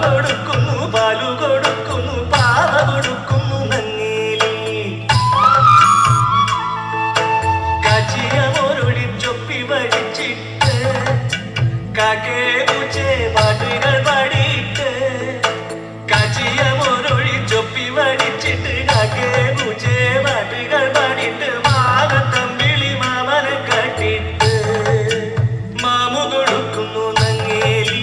കൊടുക്കുന്നു പാലു കൊടുക്കുന്നു പാവ കൊടുക്കുന്നു നങ്ങേലി കാച്ചിയ മോരൊടി ചൊപ്പി വടിച്ചിട്ട് കാക്കേ പൂച്ചേ പാട്ടുകൾ പാടിയിട്ട് കാച്ചിയ മോരൊഴി ചൊപ്പി വടിച്ചിട്ട് കാക്കേ പൂച്ചേ പാട്ടുകൾ പാടിയിട്ട് മാനത്തമ്പിളി മാമനെ കാട്ടിട്ട് മാമു കൊടുക്കുന്നു നങ്ങേലി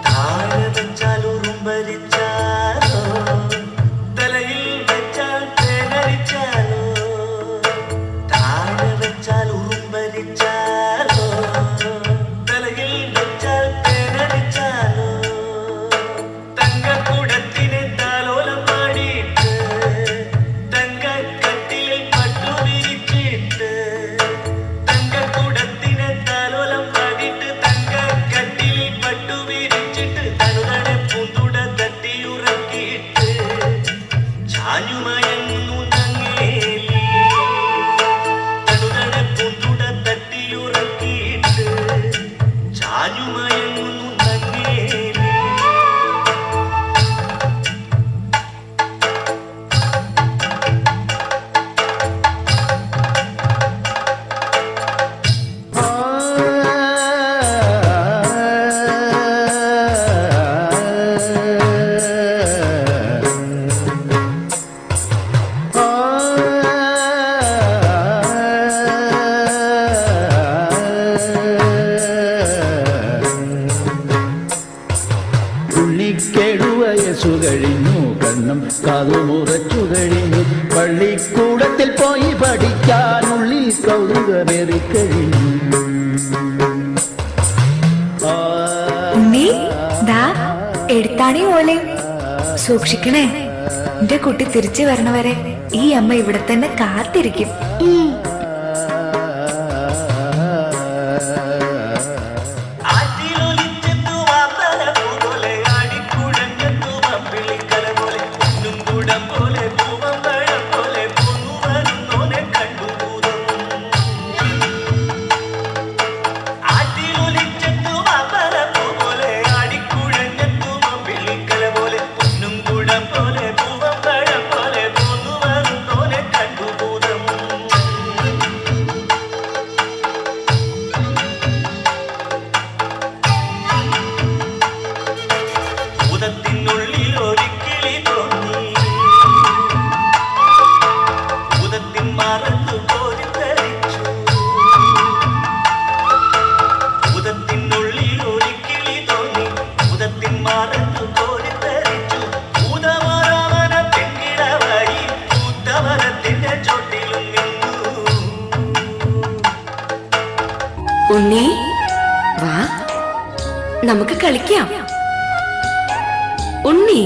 താഴെ വെച്ചാലോ റുമ്പരിച്ചാലോ തലയിൽ വെച്ചാൽ തേനരിച്ചാലോ താഴെ വെച്ചാൽ ഉറുമ്പരിച്ചാലോ തലയിൽ വെച്ചാൽ തേനരിച്ചാലോ തങ്കക്കുടത്തിനെ താലോലം പാടിയിട്ട് തങ്കക്കട്ടിൽ പട്ടു വിരിച്ചിട്ട് തങ്കക്കുടത്തിനെ താലോലം പാടിയിട്ട് തങ്കക്കട്ടിൽ പട്ടു വിരിച്ചിട്ട് തനുതനെ പൂന്തുട തട്ടിയുറക്കിയിട്ട് ചാഞ്ഞുമയങ്ങുന്നു നങ്ങേലി തനുതനെ പൂന്തുട തട്ടിയുറക്കിയിട്ട് ചാഞ്ഞുമയങ്ങുന്നു നങ്ങേലി ഉള്ളിക്കെഴുവയസ്സു കഴിഞ്ഞു കണ്ണം കാതുമുറച്ചു കഴിഞ്ഞു പള്ളിക്കൂടത്തിൽ പോയി പഠിക്കാൻ ഉള്ളിൽ കൗതുകമേറി കഴിഞ്ഞു ഉണ്ണി ദാ എടുത്താണി പോലെ സൂക്ഷിക്കണേ. എന്റെ കുട്ടി തിരിച്ചു വരണവരെ ഈ അമ്മ ഇവിടെ തന്നെ കാത്തിരിക്കും. ആറ്റിലൊലിച്ചെത്തു വാർത്തല പോലെ ആടിക്കുഴഞ്ഞെത്തു പമ്പിളിക്കല പോലെ ഒന്നും കൂടം പോലെ പൂവം പഴം പോലെ പോന്നു വരുന്നോനെ കണ്ടുകൂടും ആറ്റിലൊലിച്ചെത്തു വാർത്തല പോലെ ആടിക്കുഴഞ്ഞെത്തു പമ്പിളിക്കല പോലെ ഒന്നും കൂടം പോലെ പൂവം പഴം പോലെ പോന്നു വരുന്നോനെ കണ്ടുകൂടും ഭൂതത്തിനുള്ളിൽ ഒരു കിളി തോന്നി ഭൂതത്തിൻ മറന്നു കോരിത്തരിച്ചു ഭൂതത്തിനുള്ളിൽ ഒരു കിളി തോന്നി ഭൂതത്തിൻ മറന്നു കോരിത്തരിച്ചു ഭൂതമരവന പെൺകിടവായി ഭൂതമരത്തിന്റെ ചോട്ടിലും നിന്നു ഉണ്ണി വാ നമുക്ക് കളിക്കാം. ഉണ്ണി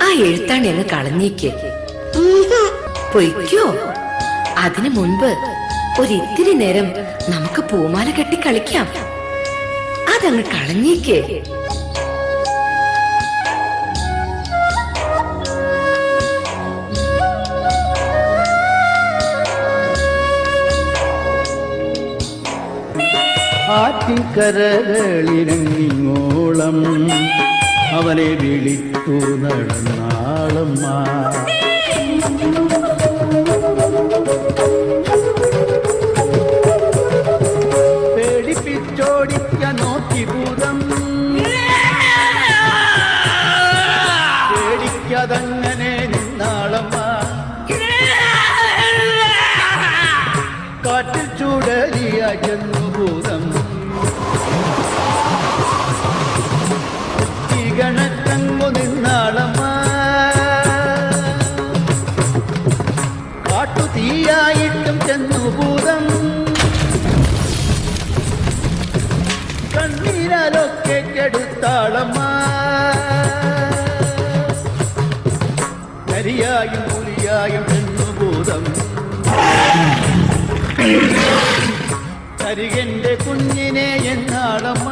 ആ എഴുത്താണി അങ്ങ് കളഞ്ഞേക്ക്. പൊയ്ക്കോ. അതിനു മുൻപ് ഒരിത്തിരി നേരം നമുക്ക് പൂമാല കെട്ടി കളിക്കാം. അതങ്ങ് കളഞ്ഞേക്ക്. ആറ്റിൻകരകളിരങ്ങിങ്ങോളം അവനെ വിളിച്ചു നടന്നാളമ്മ പേടിപ്പിച്ചോടിക്കാൻ നോക്കി ഭൂതം പേടിക്കാതങ്ങനെ നിന്നാളമ്മ കാറ്റിൽ ചൂടലിയായിരുന്നു ഭൂതം ഗണക്കങ്ങു നിന്നാളമ്മ കാട്ടുതീയായിട്ടും ചെന്നു ഭൂതം കണ്ണീരാലൊക്കെ കെടുത്താളമ്മ കരിയായും പുലിയായും ചെന്നു ഭൂതം കരികന്റെ കുഞ്ഞിനെ എന്നാളമ്മ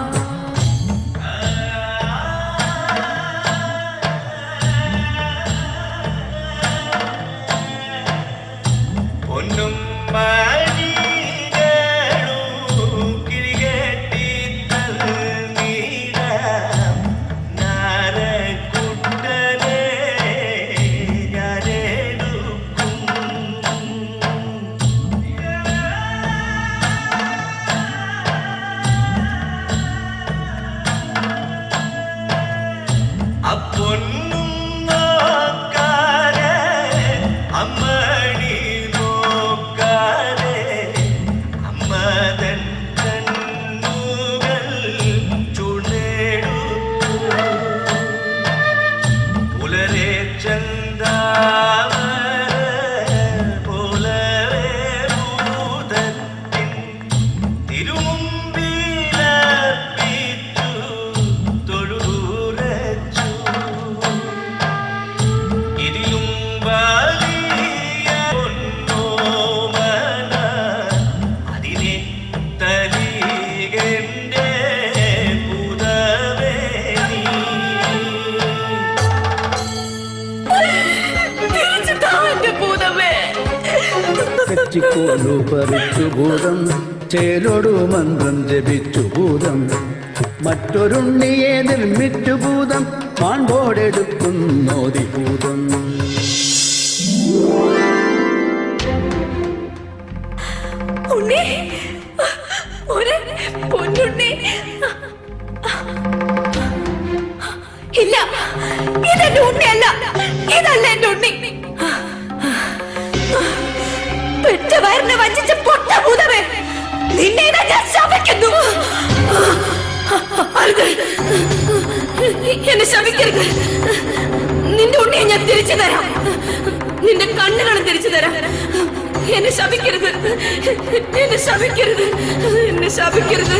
തെച്ചിക്കോലു പറിച്ചു ഭൂതം ചേലോടു മന്ത്രം ജപിച്ചു ഭൂതം മറ്റൊരുണ്ണിയെ നിർമ്മിച്ചു ഭൂതം പാമ്പോടെടുക്കുന്നോതി ഭൂതം ഉണ്ണി ഒരു പൊന്നുണ്ണി ഇല്ല ഇതെന്റെ ഉണ്ണിയല്ല ഇതല്ല എന്റെ ഉണ്ണി പെറ്റ വയറിനെ വഞ്ചിച്ച് പൊട്ട ഭൂതമേ നിന്നെ ഞാൻ ശപിക്കുന്നു എന്നെ ശപിക്കരുത് നിന്റെ ഉണ്ണിയെ ഞാൻ തിരിച്ചു തരാം നിന്റെ കണ്ണുകളും തിരിച്ചു തരാം എന്നെ ശപിക്കരുത് എന്നെ ശപിക്കരുത് എന്നെ ശപിക്കരുത്